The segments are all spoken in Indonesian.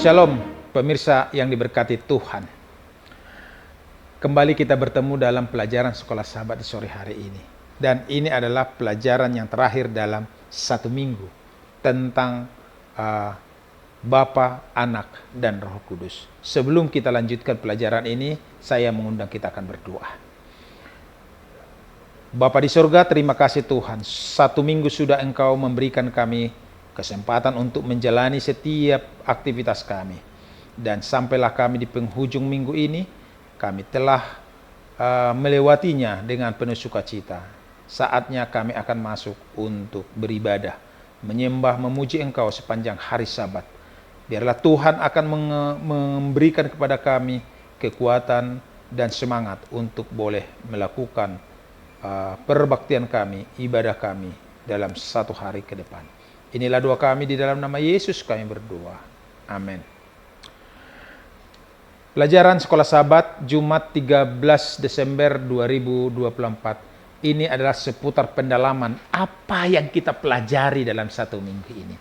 Shalom pemirsa yang diberkati Tuhan. Kembali kita bertemu dalam pelajaran Sekolah Sahabat di sore hari ini. Dan ini adalah pelajaran yang terakhir dalam 1 minggu tentang Bapa, Anak, dan Roh Kudus. Sebelum kita lanjutkan pelajaran ini, saya mengundang kita akan berdoa. Bapa di surga, terima kasih Tuhan. 1 minggu sudah Engkau memberikan kami kesempatan untuk menjalani setiap aktivitas kami. Dan sampailah kami di penghujung minggu ini, kami telah melewatinya dengan penuh sukacita. Saatnya kami akan masuk untuk beribadah, menyembah, memuji Engkau sepanjang hari Sabat. Biarlah Tuhan akan memberikan kepada kami kekuatan dan semangat untuk boleh melakukan perbaktian kami, ibadah kami dalam 1 hari ke depan. Inilah doa kami di dalam nama Yesus kami berdoa. Amin. Pelajaran Sekolah Sahabat Jumat 13 Desember 2024. Ini adalah seputar pendalaman apa yang kita pelajari dalam 1 minggu ini.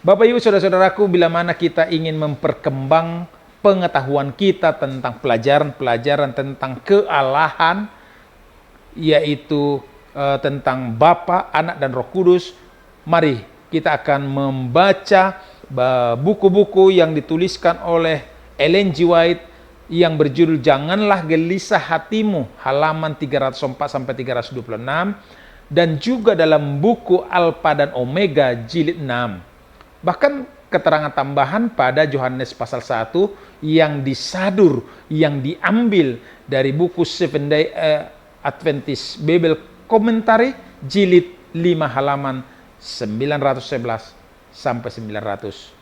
Bapak Ibu Saudara-saudaraku, bila mana kita ingin memperkembang pengetahuan kita tentang pelajaran-pelajaran tentang kealahan, yaitu tentang Bapa, Anak, dan Roh Kudus, mari kita akan membaca buku-buku yang dituliskan oleh Ellen G. White yang berjudul Janganlah Gelisah Hatimu, halaman 304-326, dan juga dalam buku Alfa dan Omega jilid 6. Bahkan keterangan tambahan pada Yohanes pasal 1 yang disadur, yang diambil dari buku Seventh-day Adventist Bible Commentary jilid 5 halaman 911 sampai 919.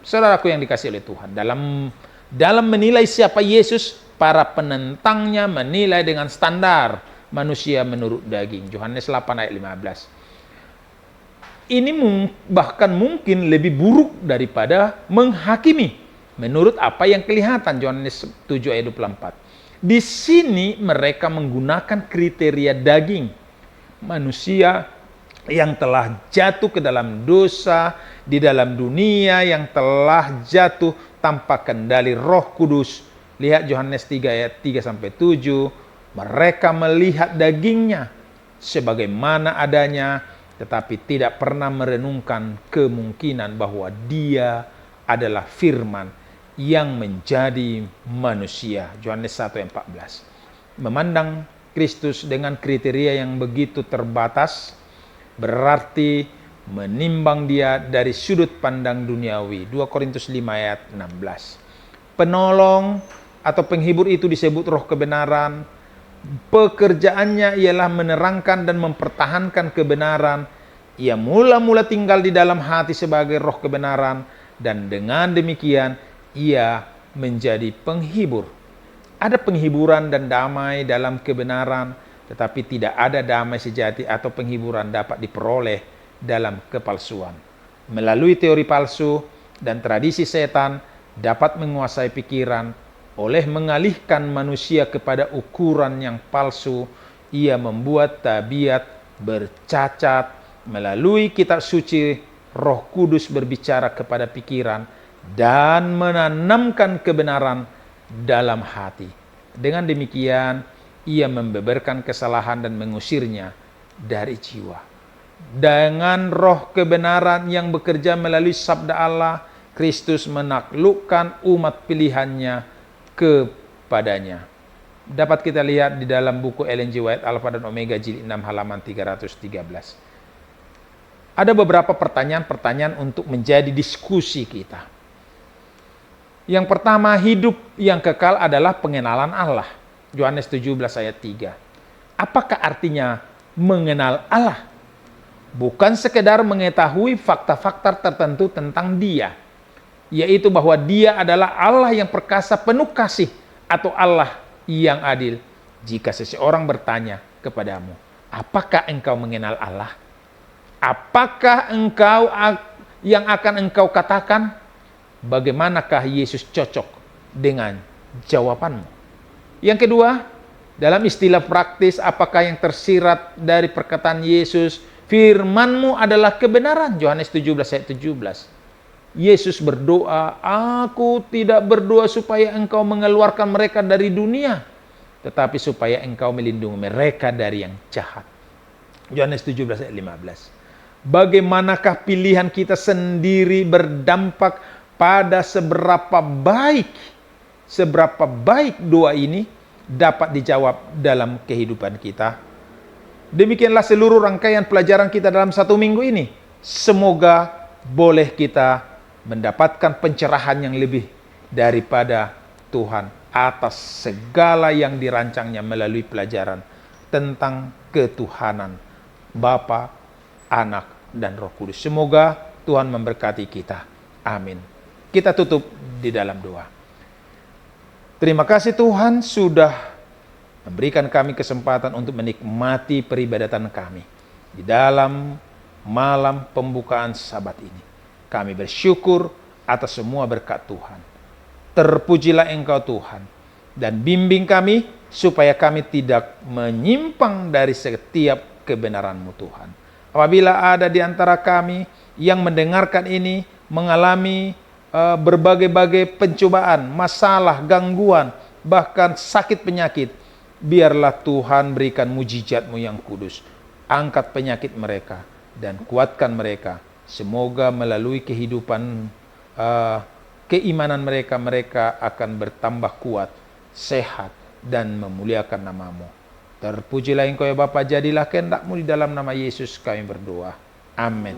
Saudaraku yang dikasihi oleh Tuhan, dalam menilai siapa Yesus, para penentangnya menilai dengan standar manusia menurut daging. Yohanes 8 ayat 15. Ini bahkan mungkin lebih buruk daripada menghakimi menurut apa yang kelihatan. Yohanes 7 ayat 24. Di sini mereka menggunakan kriteria daging, manusia yang telah jatuh ke dalam dosa, di dalam dunia yang telah jatuh tanpa kendali Roh Kudus. Lihat Yohanes 3 ayat 3-7. Mereka melihat dagingnya sebagaimana adanya, tetapi tidak pernah merenungkan kemungkinan bahwa Dia adalah firman yang menjadi manusia. Yohanes 1 ayat 14. Memandang Kristus dengan kriteria yang begitu terbatas berarti menimbang Dia dari sudut pandang duniawi. 2 Korintus 5 ayat 16. Penolong atau penghibur itu disebut roh kebenaran. Pekerjaannya ialah menerangkan dan mempertahankan kebenaran. Ia mula-mula tinggal di dalam hati sebagai roh kebenaran, dan dengan demikian ia menjadi penghibur. Ada penghiburan dan damai dalam kebenaran, tetapi tidak ada damai sejati atau penghiburan dapat diperoleh dalam kepalsuan. Melalui teori palsu dan tradisi setan dapat menguasai pikiran. Oleh mengalihkan manusia kepada ukuran yang palsu, ia membuat tabiat bercacat. Melalui kitab suci, Roh Kudus berbicara kepada pikiran dan menanamkan kebenaran dalam hati. Dengan demikian, ia membeberkan kesalahan dan mengusirnya dari jiwa. Dengan roh kebenaran yang bekerja melalui sabda Allah, Kristus menaklukkan umat pilihannya kepadanya. Dapat kita lihat di dalam buku Ellen G. White, Alfa dan Omega jilid 6 halaman 313. Ada beberapa pertanyaan-pertanyaan untuk menjadi diskusi kita. Yang pertama, hidup yang kekal adalah pengenalan Allah. Yohanes 17 ayat 3. Apakah artinya mengenal Allah? Bukan sekedar mengetahui fakta-fakta tertentu tentang Dia, yaitu bahwa Dia adalah Allah yang perkasa penuh kasih atau Allah yang adil. Jika seseorang bertanya kepadamu, apakah engkau mengenal Allah? Apakah engkau yang akan engkau katakan? Bagaimanakah Yesus cocok dengan jawabanmu? Yang kedua, dalam istilah praktis, apakah yang tersirat dari perkataan Yesus, firman-Mu adalah kebenaran, Yohanes 17 ayat 17. Yesus berdoa, aku tidak berdoa supaya engkau mengeluarkan mereka dari dunia, tetapi supaya engkau melindungi mereka dari yang jahat. Yohanes 17 ayat 15. Bagaimanakah pilihan kita sendiri berdampak pada seberapa baik doa ini dapat dijawab dalam kehidupan kita. Demikianlah seluruh rangkaian pelajaran kita dalam 1 minggu ini. Semoga boleh kita mendapatkan pencerahan yang lebih daripada Tuhan atas segala yang dirancangnya melalui pelajaran tentang ketuhanan Bapa, Anak, dan Roh Kudus. Semoga Tuhan memberkati kita. Amin. Kita tutup di dalam doa. Terima kasih Tuhan sudah memberikan kami kesempatan untuk menikmati peribadatan kami di dalam malam pembukaan Sabat ini. Kami bersyukur atas semua berkat Tuhan. Terpujilah Engkau Tuhan, dan bimbing kami supaya kami tidak menyimpang dari setiap kebenaran-Mu Tuhan. Apabila ada di antara kami yang mendengarkan ini mengalami berbagai-bagai pencobaan, masalah, gangguan, bahkan sakit penyakit, biarlah Tuhan berikan mujizat-Mu yang kudus. Angkat penyakit mereka dan kuatkan mereka. Semoga melalui kehidupan keimanan mereka, mereka akan bertambah kuat, sehat, dan memuliakan nama-Mu. Terpujilah Engkau ya Bapa, jadilah kehendak-Mu di dalam nama Yesus kami berdoa. Amin.